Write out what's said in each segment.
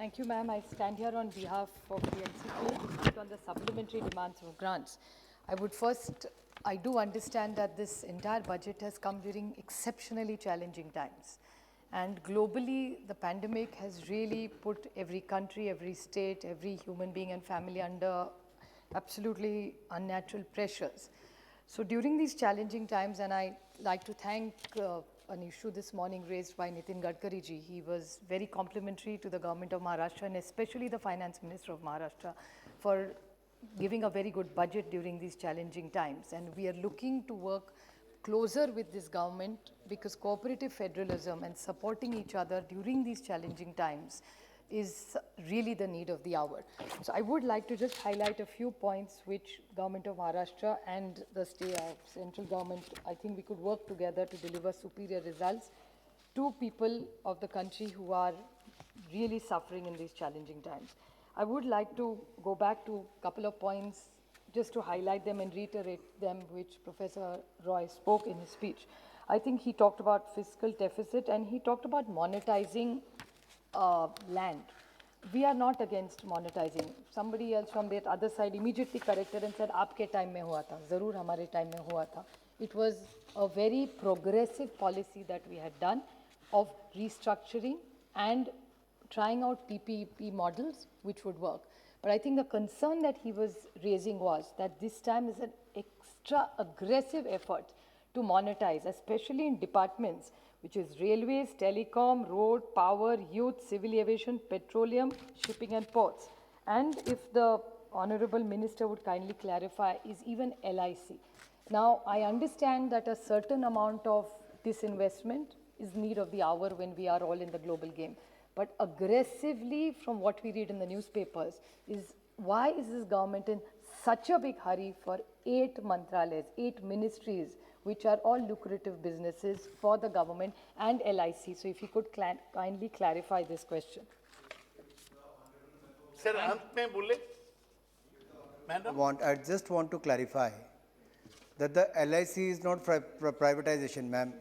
Thank you, ma'am. I stand here on behalf of the NCPA to speak on the supplementary demands for grants. I do understand that this entire budget has come during exceptionally challenging times. And globally, the pandemic has really put every country, every state, every human being and family under absolutely unnatural pressures. So during these challenging times, and I like to thank an issue this morning raised by Nitin Gadkari ji. He was very complimentary to the government of Maharashtra and especially the finance minister of Maharashtra for giving a very good budget during these challenging times. And we are looking to work closer with this government because cooperative federalism and supporting each other during these challenging times is really the need of the hour. So I would like to just highlight a few points which government of Maharashtra and the state central government, I think we could work together to deliver superior results to people of the country who are really suffering in these challenging times. I would like to go back to a couple of points just to highlight them and reiterate them, which Professor Roy spoke in his speech. I think he talked about fiscal deficit and he talked about monetizing land. We are not against monetizing. Somebody else from the other side immediately corrected and said, "आपके time में हुआ था, ज़रूर हमारे time में हुआ था." It was a very progressive policy that we had done of restructuring and trying out PPP models which would work. But I think the concern that he was raising was that this time is an extra aggressive effort to monetize, especially in departments which is railways, telecom, road, power, youth, civil aviation, petroleum, shipping and ports. And if the Honorable Minister would kindly clarify, is even LIC. Now, I understand that a certain amount of disinvestment is need of the hour when we are all in the global game. But aggressively, from what we read in the newspapers, is why is this government in such a big hurry for 8 mantralayas, 8 ministries, which are all lucrative businesses for the government and LIC. So if you could kindly clarify this question. Sir, अंत में बोले, Madam? I just want to clarify that the LIC is not privatization, ma'am.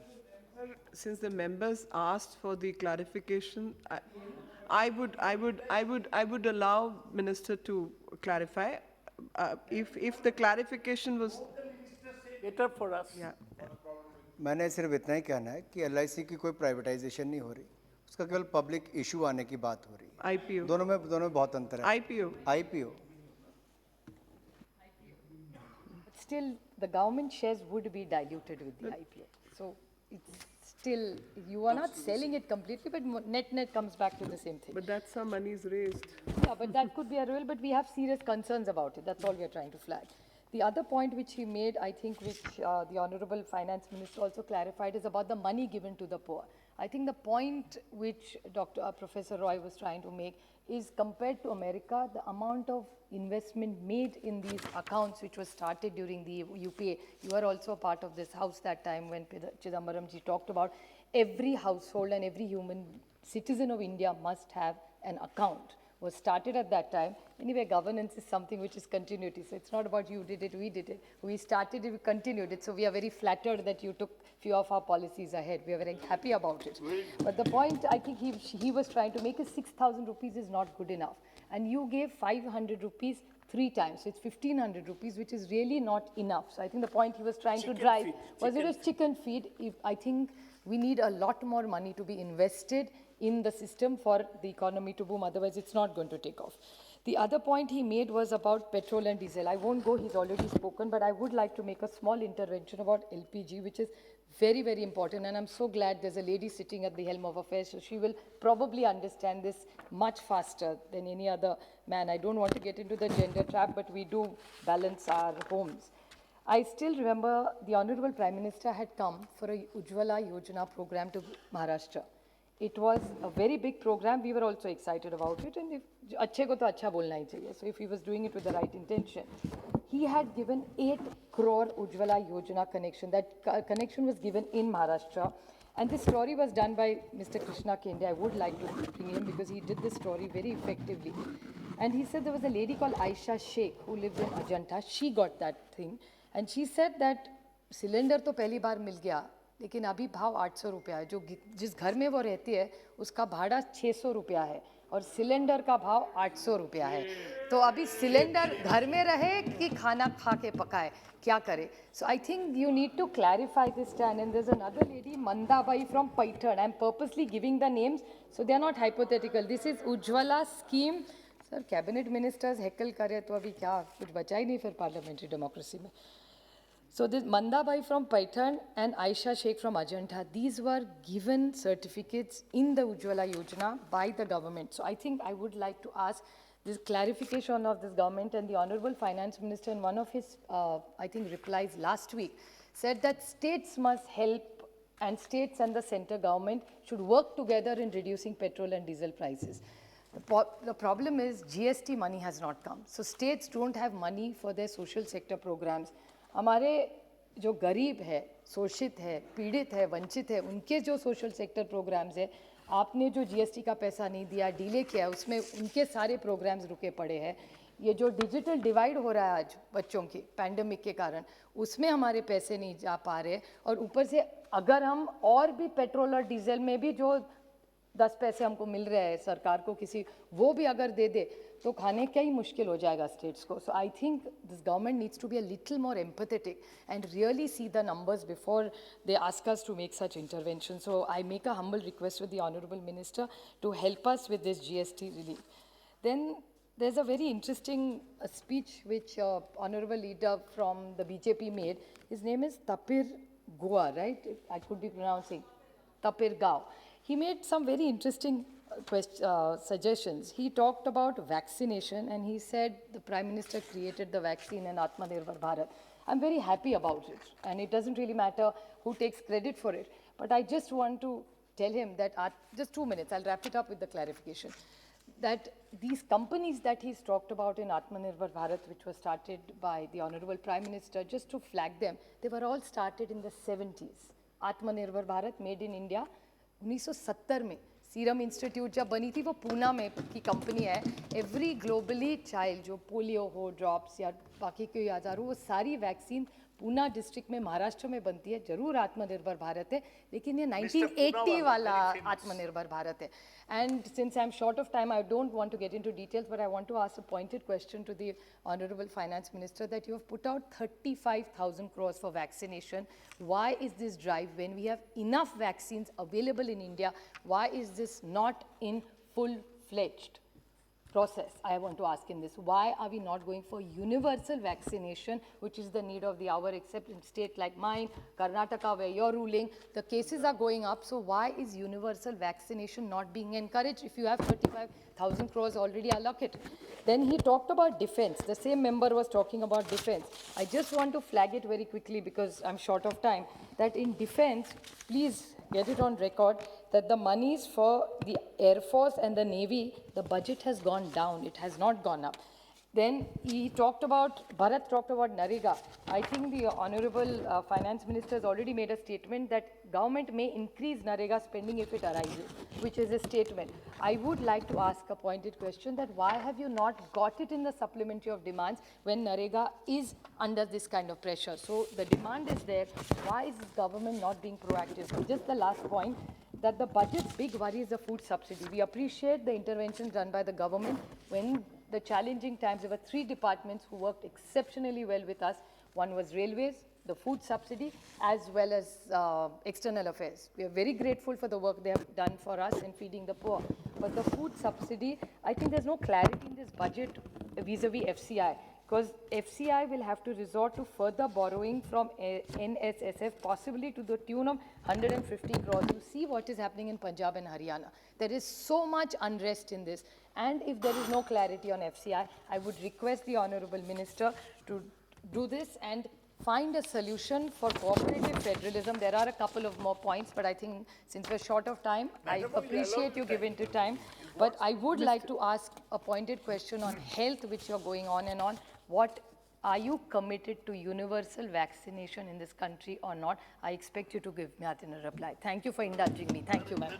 Since the members asked for the clarification, I would allow Minister to clarify. If the clarification was better for us. yeah. मैंने सिर्फ इतना ही कहना है कि LIC की कोई privatisation नहीं हो रही, उसका केवल पब्लिक इशू आने की बात हो रही है। IPO दोनों में बहुत अंतर है। IPO Still, the government shares would be diluted with the IPO. So it's still, you are not selling it completely, but net comes back to the same thing. But that's how money is raised. Yeah, but that could be a rule, but we have serious concerns about it. That's all we are trying to flag. The other point which he made, I think, which the Honorable Finance Minister also clarified, is about the money given to the poor. I think the point which Professor Roy was trying to make is compared to America, the amount of investment made in these accounts which was started during the UPA. You were also a part of this house that time when Chidambaram ji talked about every household and every human citizen of India must have an account. Was started at that time. Anyway, governance is something which is continuity. So it's not about you did it, we did it. We started it, we continued it. So we are very flattered that you took few of our policies ahead. We are very happy about it. But the point I think he was trying to make is 6,000 rupees is not good enough. And you gave 500 rupees 3 times. So it's 1,500 rupees, which is really not enough. So I think the point he was trying to drive was it was chicken feed. I think we need a lot more money to be invested in the system for the economy to boom, otherwise it's not going to take off. The other point he made was about petrol and diesel. I won't go, he's already spoken, but I would like to make a small intervention about LPG, which is very, very important. And I'm so glad there's a lady sitting at the helm of affairs, so she will probably understand this much faster than any other man. I don't want to get into the gender trap, but we do balance our homes. I still remember the Honorable Prime Minister had come for a Ujjwala Yojana program to Maharashtra. It was a very big program. We were also excited about it. And if अच्छे को तो अच्छा बोलना ही चाहिए. So if he was doing it with the right intention, he had given 8 crore Ujjwala Yojana connection. That connection was given in Maharashtra. And this story was done by Mr. Krishna Kende. I would like to bring him because he did this story very effectively. And he said there was a lady called Aisha Sheikh who lives in Ajanta. She got that thing. And she said that cylinder तो पहली बार मिल गया, लेकिन अभी भाव 800 रुपया है. जो जिस घर में वो रहती है उसका भाड़ा 600 रुपया है. और सिलेंडर का भाव 800 रुपया है। तो अभी सिलेंडर घर में रहे कि खाना खा के पकाए, क्या करे? So I think you need to clarify this stand. And there's another lady, Mandabai from Paitan. I'm purposely giving the names so they are not hypothetical. This is Ujjwala scheme. Sir, cabinet ministers heckle करे तो अभी क्या कुछ बचा ही नहीं फिर parliamentary democracy में. So this Mandabai from Paitan and Aisha Sheikh from Ajanta, these were given certificates in the Ujjwala Yojana by the government. So I think I would like to ask this clarification of this government, and the Honorable Finance Minister in one of his, I think, replies last week said that states must help and states and the center government should work together in reducing petrol and diesel prices. The problem is GST money has not come. So states don't have money for their social sector programs. हमारे जो गरीब है, शोषित है, पीड़ित है, वंचित है, उनके जो सोशल सेक्टर प्रोग्राम्स है, आपने जो जीएसटी का पैसा नहीं दिया, डिले किया, उसमें उनके सारे प्रोग्राम्स रुके पड़े हैं। ये जो डिजिटल डिवाइड हो रहा है आज बच्चों की पैंडेमिक के कारण, उसमें हमारे पैसे नहीं जा पा रहे। और ऊपर से अगर हम और भी पेट्रोल और डीजल में भी जो 10 पैसे हमको मिल रहे हैं सरकार को किसी, वो भी अगर दे दे तो खाने का ही मुश्किल हो जाएगा स्टेट्स को। So I think this government needs to be a little more empathetic and really see the numbers before they ask us to make such intervention. So I make a humble request with the Honorable Minister to help us with this GST relief. Then there's a very interesting speech which Honorable Leader from the BJP made. His name is Tapir Goa, right? I could be pronouncing Tapir Gao. He made some very interesting suggestions. He talked about vaccination and he said the Prime Minister created the vaccine and Atmanirbhar Bharat. I'm very happy about it, and it doesn't really matter who takes credit for it. But I just want to tell him that, just 2 minutes, I'll wrap it up with the clarification, that these companies that he's talked about in Atmanirbhar Bharat, which was started by the Honorable Prime Minister, just to flag them, they were all started in the 70s. Atmanirbhar Bharat, made in India, 1970 में serum institute जब बनी थी, वो पूना में की company है। Every globally child जो polio हो, ड्रॉप्स या बाकी कोई आजार हो, वो सारी वैक्सीन पूना डिस्ट्रिक्ट में महाराष्ट्र में बनती है। जरूर आत्मनिर्भर भारत है, लेकिन ये 1980 वाला आत्मनिर्भर भारत है। And since I am short of time, I don't want to get into details, but I want to ask a pointed question to the honourable finance minister that you have put out 35,000 crores for vaccination. Why is this drive when we have enough vaccines available in India? Why is this not in full-fledged process? I want to ask in this, why are we not going for universal vaccination, which is the need of the hour, except in state like mine, Karnataka, where you're ruling, the cases are going up. So why is universal vaccination not being encouraged if you have 35,000 crores already allocated? Then he talked about defense. The same member was talking about defense. I just want to flag it very quickly because I'm short of time, that in defense, please get it on record, that the monies for the Air Force and the Navy, the budget has gone down. It has not gone up. Then he talked about, Bharat talked about Narega. I think the Honorable Finance Minister has already made a statement that government may increase Narega spending if it arises, which is a statement. I would like to ask a pointed question that why have you not got it in the supplementary of demands when Narega is under this kind of pressure? So the demand is there. Why is this government not being proactive? Just the last point, that the budget's big worry is the food subsidy. We appreciate the interventions done by the government when the challenging times. There were 3 departments who worked exceptionally well with us. One was railways, the food subsidy, as well as external affairs. We are very grateful for the work they have done for us in feeding the poor. But the food subsidy, I think there's no clarity in this budget vis-a-vis FCI. Because FCI will have to resort to further borrowing from NSSF, possibly to the tune of 150 crores. You see what is happening in Punjab and Haryana. There is so much unrest in this. And if there is no clarity on FCI, I would request the Honorable Minister to do this and find a solution for cooperative federalism. There are a couple of more points, but I think since we're short of time, I appreciate you giving to time. But I would like to ask a pointed question on health, which you're going on and on. What are you committed to universal vaccination in this country or not? I expect you to give me that in a reply. Thank you for indulging me. Thank you, ma'am.